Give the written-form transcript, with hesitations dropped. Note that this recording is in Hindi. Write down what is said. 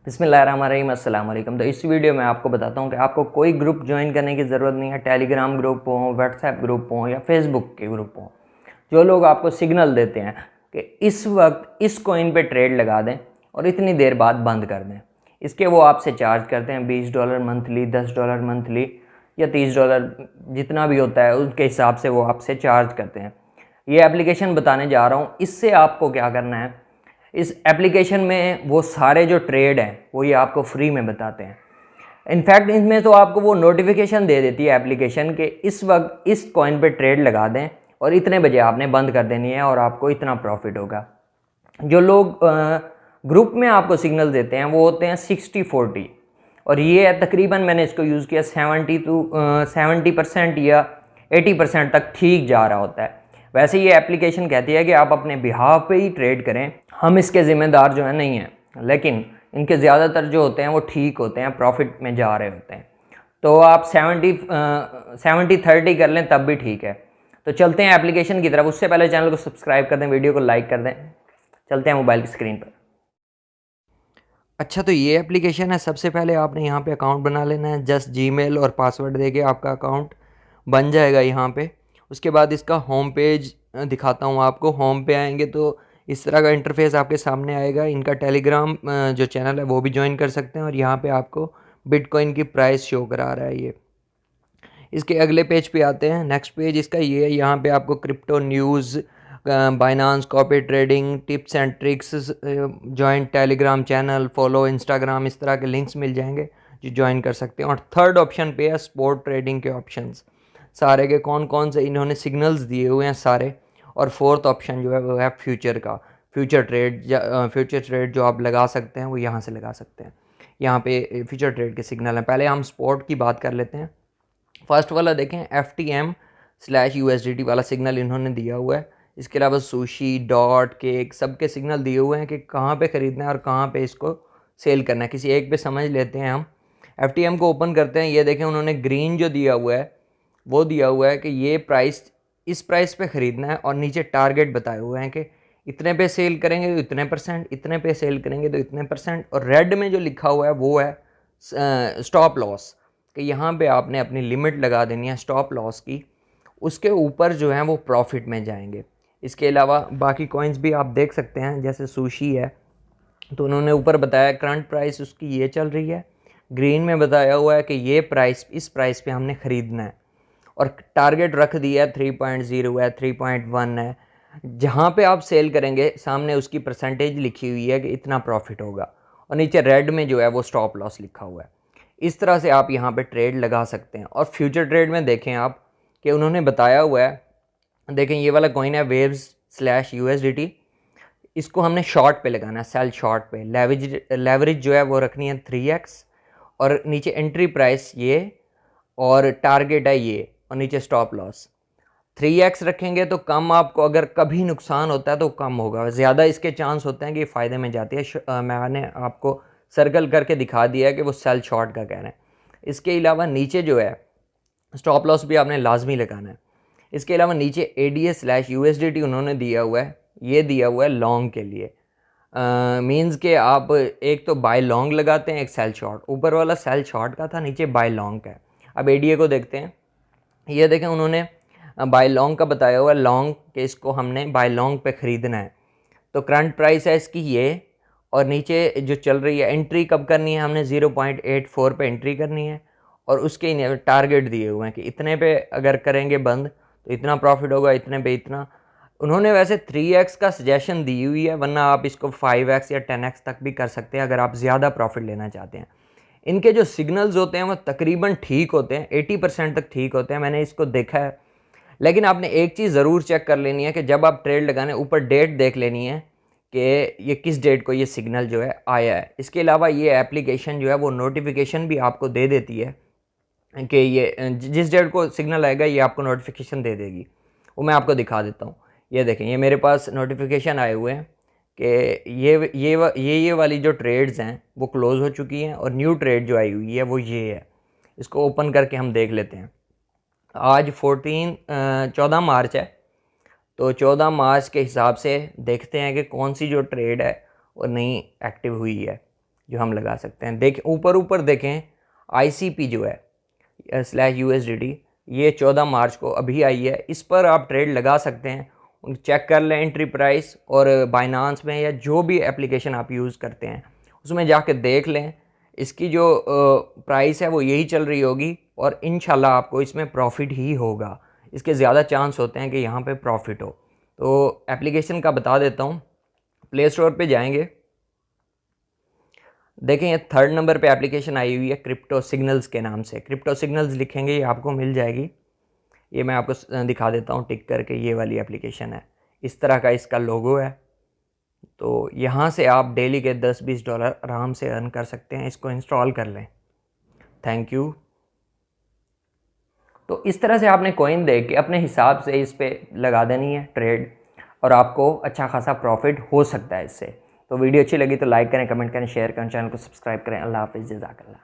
बिस्मिल्लाहिर्रहमानिर्रहीम, अस्सलाम वालेकुम। तो इस वीडियो में आपको बताता हूँ कि आपको कोई ग्रुप ज्वाइन करने की ज़रूरत नहीं है। टेलीग्राम ग्रुप हो, व्हाट्सएप ग्रुप हो या फेसबुक के ग्रुप हो, जो लोग आपको सिग्नल देते हैं कि इस वक्त इस कॉइन पे ट्रेड लगा दें और इतनी देर बाद बंद कर दें, इसके वो आपसे चार्ज करते हैं $20 मंथली, $10 मंथली या $30 जितना भी होता है उसके हिसाब से वो आपसे चार्ज करते हैं। ये एप्लीकेशन बताने जा रहा हूँ। इससे आपको क्या करना है, इस एप्लीकेशन में वो सारे जो ट्रेड हैं वो ये आपको फ्री में बताते हैं। इनफैक्ट इनमें तो आपको वो नोटिफिकेशन दे देती है एप्लीकेशन के इस वक्त इस कॉइन पे ट्रेड लगा दें और इतने बजे आपने बंद कर देनी है और आपको इतना प्रॉफिट होगा। जो लोग ग्रुप में आपको सिग्नल देते हैं वो होते हैं 60-40 और ये तकरीबन मैंने इसको यूज़ किया 70% या 80% तक ठीक जा रहा होता है। वैसे ये एप्लीकेशन कहती है कि आप अपने बिहाफ पे ही ट्रेड करें, हम इसके ज़िम्मेदार जो है नहीं हैं, लेकिन इनके ज़्यादातर जो होते हैं वो ठीक होते हैं, प्रॉफिट में जा रहे होते हैं। तो आप 70-30 कर लें तब भी ठीक है। तो चलते हैं एप्लीकेशन की तरफ। उससे पहले चैनल को सब्सक्राइब कर दें, वीडियो को लाइक कर दें। चलते हैं मोबाइल की स्क्रीन पर। अच्छा, तो ये एप्लीकेशन है। सबसे पहले आपने यहाँ पे अकाउंट बना लेना है। जस्ट जीमेल और पासवर्ड देके आपका अकाउंट बन जाएगा यहाँ पे। उसके बाद इसका होम पेज दिखाता हूँ आपको। होम पे आएंगे तो इस तरह का इंटरफेस आपके सामने आएगा। इनका टेलीग्राम जो चैनल है वो भी ज्वाइन कर सकते हैं और यहाँ पे आपको बिटकॉइन की प्राइस शो करा रहा है ये। इसके अगले पेज पे आते हैं। नेक्स्ट पेज इसका ये है। यहाँ पे आपको crypto news, Binance, copy trading, tips and tricks, joint Telegram channel, follow Instagram, इस तरह के लिंक्स मिल जाएंगे जो ज्वाइन कर सकते हैं। और थर्ड ऑप्शन पे है स्पॉट ट्रेडिंग के ऑप्शंस, सारे के कौन कौन से इन्होंने सिग्नल्स दिए हुए हैं सारे। और फोर्थ ऑप्शन जो है वो है फ्यूचर का। फ्यूचर ट्रेड जो आप लगा सकते हैं वो यहाँ से लगा सकते हैं। यहाँ पे फ्यूचर ट्रेड के सिग्नल हैं। पहले हम स्पॉट की बात कर लेते हैं। फर्स्ट वाला देखें, FTM/USDT वाला सिग्नल इन्होंने दिया हुआ है। इसके अलावा सुशी, डॉट, केक, सब के सिग्नल दिए हुए हैं कि कहाँ पे ख़रीदना है और कहाँ पे इसको सेल करना है। किसी एक पे समझ लेते हैं हम। FTM को ओपन करते हैं। ये देखें, उन्होंने ग्रीन जो दिया हुआ है वो दिया हुआ है कि ये प्राइस, इस प्राइस पे ख़रीदना है और नीचे टारगेट बताए हुए हैं कि इतने पे सेल करेंगे तो इतने %, इतने पे सेल करेंगे तो इतने %। और रेड में जो लिखा हुआ है वो है स्टॉप लॉस, कि यहाँ पे आपने अपनी लिमिट लगा देनी है स्टॉप लॉस की। उसके ऊपर जो है वो प्रॉफिट में जाएंगे। इसके अलावा बाकी कॉइन्स भी आप देख सकते हैं, जैसे सुशी है तो उन्होंने ऊपर बताया करंट प्राइस उसकी ये चल रही है। ग्रीन में बताया हुआ है कि ये प्राइस, इस प्राइस पे हमने ख़रीदना है और टारगेट रख दिया है 3.0 है, 3.1 है। जहाँ पे आप सेल करेंगे सामने उसकी परसेंटेज लिखी हुई है कि इतना प्रॉफिट होगा और नीचे रेड में जो है वो स्टॉप लॉस लिखा हुआ है। इस तरह से आप यहाँ पे ट्रेड लगा सकते हैं। और फ्यूचर ट्रेड में देखें आप कि उन्होंने बताया हुआ है, देखें ये वाला कॉइन है Waves/USDT। इसको हमने शॉर्ट पे लगाना है, सेल शॉर्ट पे। लेवरेज जो है वो रखनी है 3x और नीचे एंट्री प्राइस ये और टारगेट है ये और नीचे स्टॉप लॉस। 3x रखेंगे तो कम, आपको अगर कभी नुकसान होता है तो कम होगा, ज़्यादा इसके चांस होते हैं कि फ़ायदे में जाती है। मैंने आपको सर्कल करके दिखा दिया है कि वो सेल शॉर्ट का कह रहे हैं। इसके अलावा नीचे जो है स्टॉप लॉस भी आपने लाजमी लगाना है। इसके अलावा नीचे ADA/USDT उन्होंने दिया हुआ है, ये दिया हुआ है लॉन्ग के लिए। मींस के आप एक तो बाय लॉन्ग लगाते हैं, एक सेल शॉर्ट। ऊपर वाला सेल शॉर्ट का था, नीचे बाय लॉन्ग का है। अब ADA को देखते हैं। ये देखें, उन्होंने बाय लॉन्ग का बताया हुआ है, लॉन्ग के इसको हमने बाय लॉन्ग पे ख़रीदना है। तो करंट प्राइस है इसकी ये और नीचे जो चल रही है, एंट्री कब करनी है हमने 0.84 पे एंट्री करनी है और उसके टारगेट दिए हुए हैं कि इतने पे अगर करेंगे बंद तो इतना प्रॉफिट होगा, इतने पे इतना। उन्होंने वैसे 3x का सजेशन दी हुई है, वरना आप इसको 5x या 10x तक भी कर सकते हैं अगर आप ज़्यादा प्रॉफिट लेना चाहते हैं। इनके जो सिग्नल्स होते हैं वो तकरीबन ठीक होते हैं, 80% तक ठीक होते हैं, मैंने इसको देखा है। लेकिन आपने एक चीज़ ज़रूर चेक कर लेनी है कि जब आप ट्रेड लगाने, ऊपर डेट देख लेनी है कि ये किस डेट को ये सिग्नल जो है आया है। इसके अलावा ये एप्लीकेशन जो है वो नोटिफिकेशन भी आपको दे देती है कि ये जिस डेट को सिग्नल आएगा ये आपको नोटिफिकेशन दे देगी। वो मैं आपको दिखा देता हूँ। ये देखें, ये मेरे पास नोटिफिकेशन आए हुए हैं कि ये वाली जो ट्रेड्स हैं वो क्लोज़ हो चुकी हैं और न्यू ट्रेड जो आई हुई है वो ये है। इसको ओपन करके हम देख लेते हैं। आज 14 मार्च है, तो 14 मार्च के हिसाब से देखते हैं कि कौन सी जो ट्रेड है वो नई एक्टिव हुई है। जो हम लगा सकते हैं। देखें ऊपर देखें, ICP जो है /USDT, ये 14 मार्च को अभी आई है, इस पर आप ट्रेड लगा सकते हैं। चेक कर लें एंट्री प्राइस, और बाइनांस में या जो भी एप्लीकेशन आप यूज़ करते हैं उसमें जाके देख लें, इसकी जो प्राइस है वो यही चल रही होगी, और इंशाल्लाह आपको इसमें प्रॉफिट ही होगा। इसके ज़्यादा चांस होते हैं कि यहाँ पे प्रॉफिट हो। तो एप्लीकेशन का बता देता हूँ। प्ले स्टोर पे जाएंगे, देखें ये 3rd नंबर पे एप्लीकेशन आई हुई है क्रिप्टो सिग्नल्स के नाम से। क्रिप्टो सिग्नल्स लिखेंगे, ये आपको मिल जाएगी। ये मैं आपको दिखा देता हूँ टिक करके, ये वाली एप्लीकेशन है, इस तरह का इसका लोगो है। तो यहाँ से आप डेली के $10-20 आराम से अर्न कर सकते हैं। इसको इंस्टॉल कर लें। Thank you. तो इस तरह से आपने कॉइन देख के अपने हिसाब से इस पे लगा देनी है ट्रेड, और आपको अच्छा खासा प्रॉफिट हो सकता है इससे। तो वीडियो अच्छी लगी तो लाइक करें, कमेंट करें, शेयर करें, चैनल को सब्सक्राइब करें। अल्लाह हाफिज़, जज़ाकल्लाह।